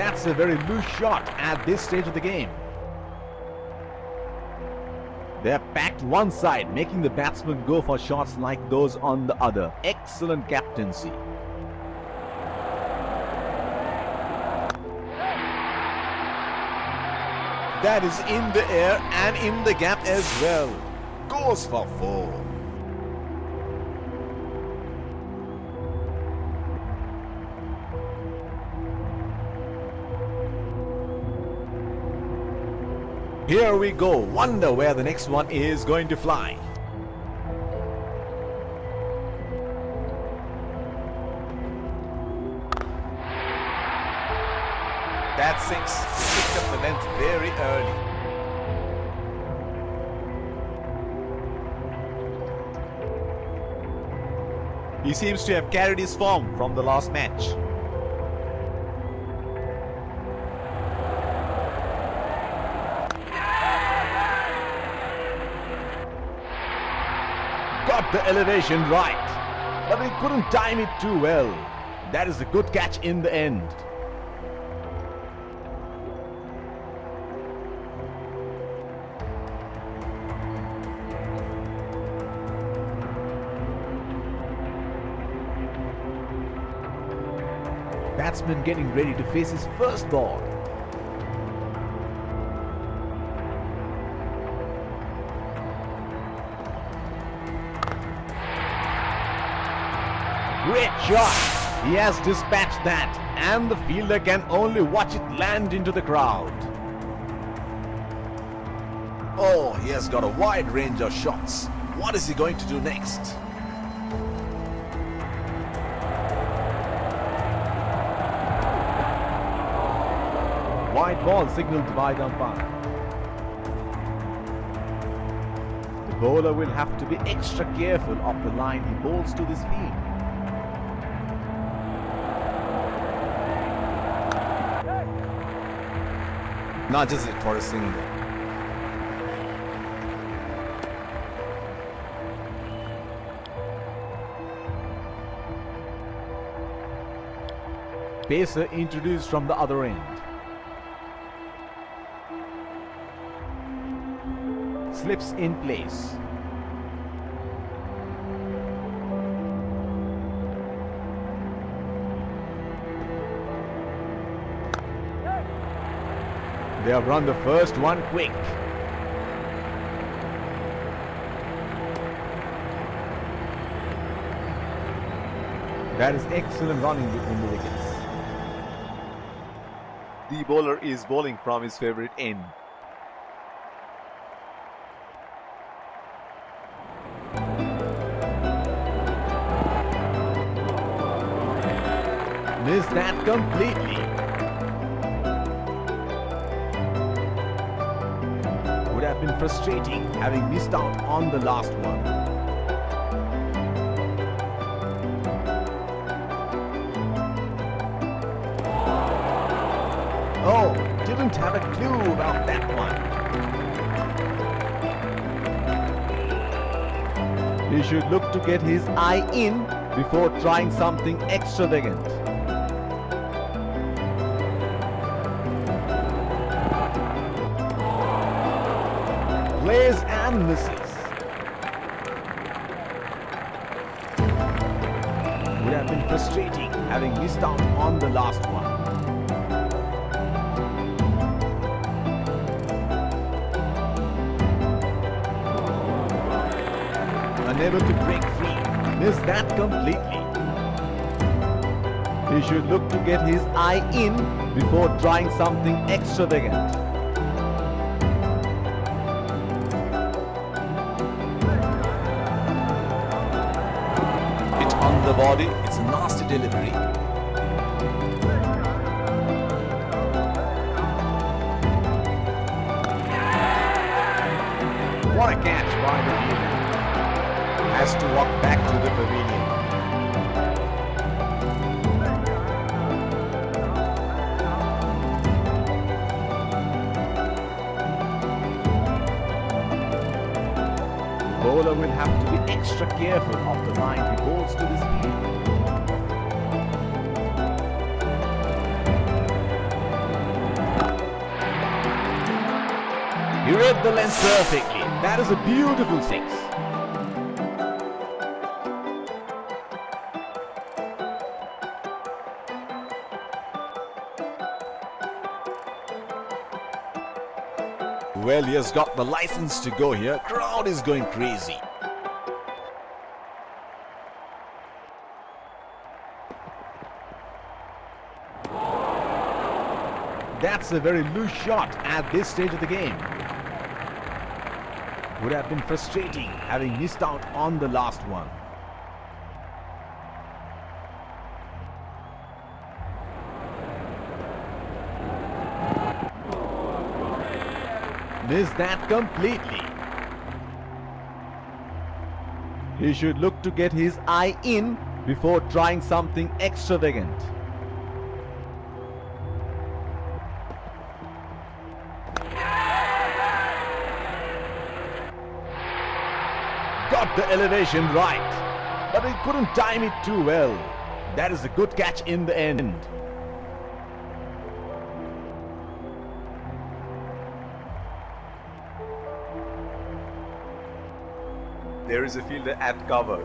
That's a very loose shot at this stage of the game. They're packed one side, making the batsman go for shots like those on the other. Excellent captaincy. That is in the air and in the gap as well. Goes for 4. Here we go. Wonder where the next one is going to fly. That 6 picked up the length very early. He seems to have carried his form from the last match. Got the elevation right, but he couldn't time it too well. That is a good catch in the end. Batsman getting ready to face his first ball. Great shot! He has dispatched that, and the fielder can only watch it land into the crowd. Oh, he has got a wide range of shots. What is he going to do next? Wide ball signaled by the umpire. The bowler will have to be extra careful of the line he bowls to this field. Nudges it for a single. Pacer introduced from the other end. Slips in place. They have run the first one quick. That is excellent running between the wickets. The bowler is bowling from his favorite end. Missed that completely. Would have been frustrating having missed out on the last one. Oh, didn't have a clue about that one. He should look to get his eye in before trying something extravagant. Plays and misses. Would have been frustrating having missed out on the last one. Unable to break free. Missed that completely. He should look to get his eye in before trying something extravagant. The body, it's a nasty delivery. What a catch by the fielder. Has to walk back to the pavilion. Bowler will have to be extra careful of the line he bowls to this field. He read the length perfectly. That is a beautiful six. Well, he has got the license to go here. Crowd is going crazy. That's a very loose shot at this stage of the game. Would have been frustrating having missed out on the last one. Missed that completely. He should look to get his eye in before trying something extravagant. Got the elevation right, but he couldn't time it too well. That is a good catch in the end. There is a fielder at cover.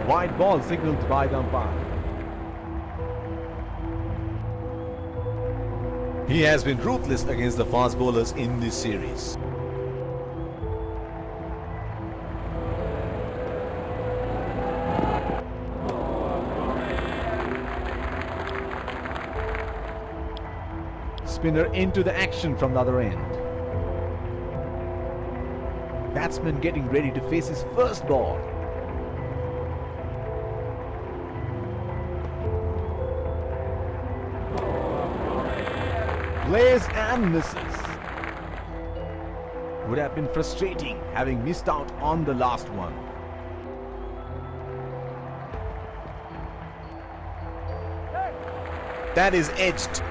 Wide ball signaled by the umpire. He has been ruthless against the fast bowlers in this series. Spinner into the action from the other end. Batsman getting ready to face his first ball. Plays and misses. Would have been frustrating having missed out on the last one. That is edged.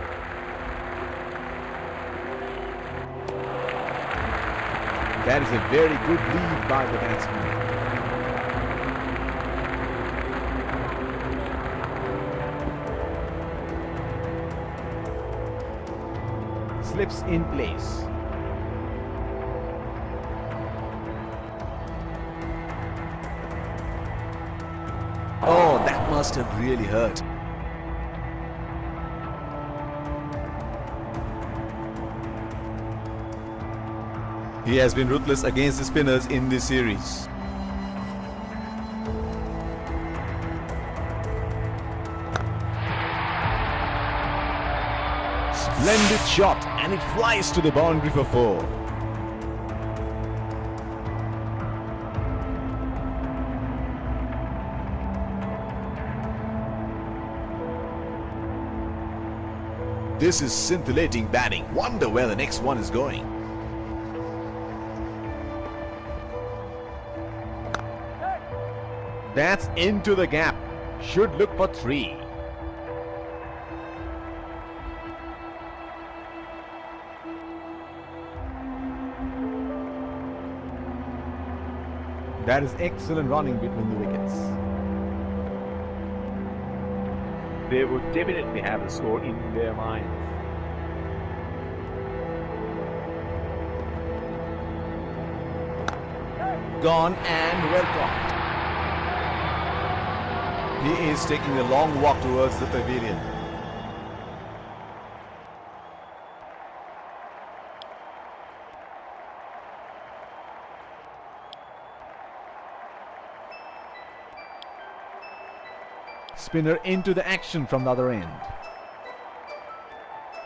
That is a very good lead by the batsman. Slips in place. Oh, that must have really hurt. He has been ruthless against the spinners in this series. Splendid shot, and it flies to the boundary for 4. This is scintillating batting. Wonder where the next one is going. That's into the gap. Should look for 3. That is excellent running between the wickets. They would definitely have a score in their minds. Gone and well caught. He is taking a long walk towards the pavilion. Spinner into the action from the other end.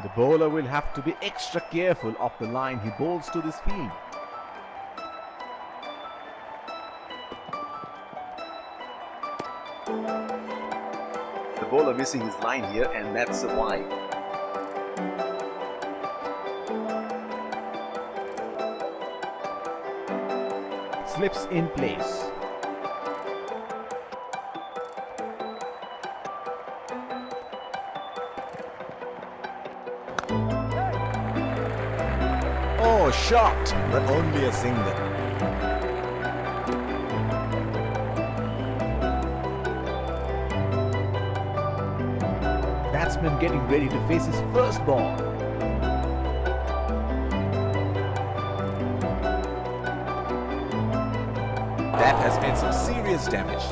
The bowler will have to be extra careful of the line he bowls to this field. The bowler missing his line here, and that's a wide. Slips in place. Oh, shot, but only a single. batsman getting ready to face his first ball. That has made some serious damage.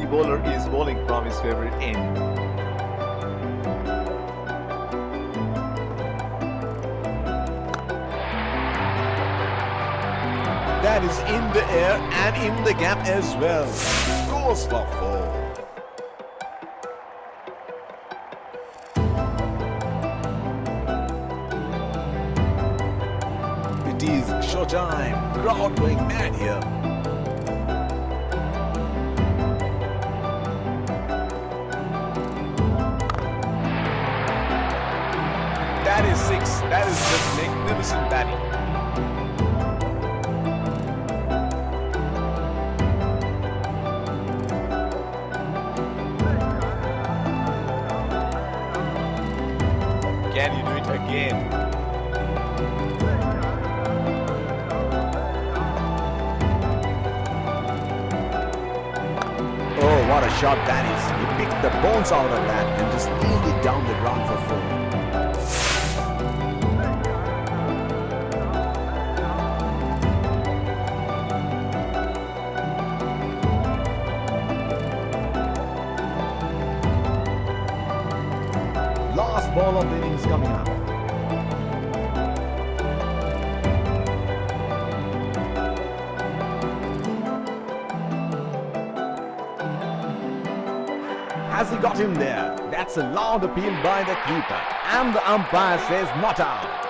The bowler is bowling from his favorite end. That is in the air and in the gap as well. Goes for 4. It is showtime. Crowd going mad here. That is 6. That is just magnificent batting. Can you do it again? Oh, what a shot that is. He picked the bones out of that and just nailed it down the ground for 4. Last ball of the innings coming up. Has he got him there? That's a loud appeal by the keeper, and the umpire says not out.